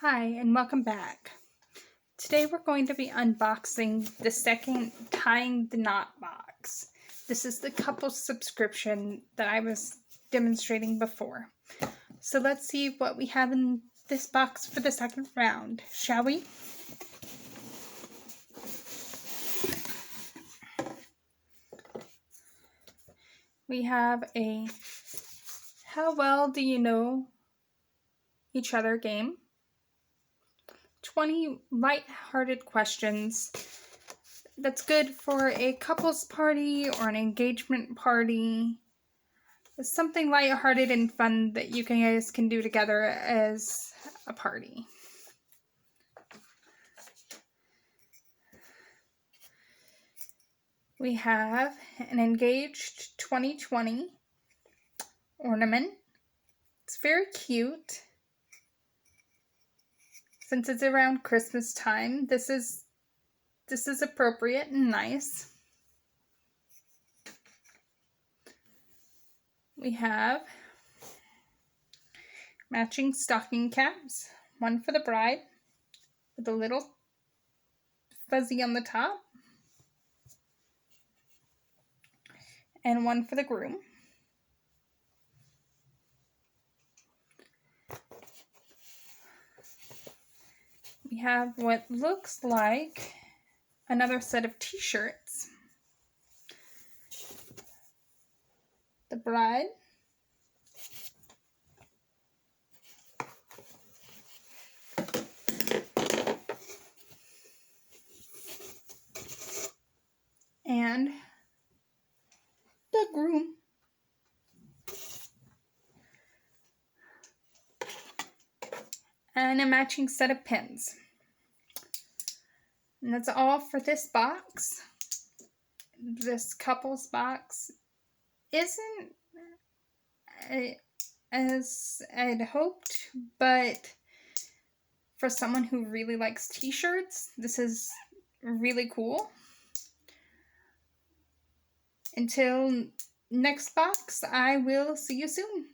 Hi, and welcome back. Today we're going to be unboxing the second Tying the Knot box. This is the couple subscription that I was demonstrating before. So let's see what we have in this box for the second round, shall we? We have a How Well Do You Know Each Other game. 20 light-hearted questions. That's good for a couples party or an engagement party. It's something lighthearted and fun that you guys can do together as a party. We have an Engaged 2020 ornament. It's very cute. Since it's around Christmas time, this is appropriate and nice. We have matching stocking caps, one for the bride with a little fuzzy on the top, and one for the groom. We have what looks like another set of t-shirts. The bride, and the groom. And a matching set of pins. And that's all for this box. This couples box isn't as I'd hoped, but for someone who really likes t-shirts, this is really cool. Until next box, I will see you soon.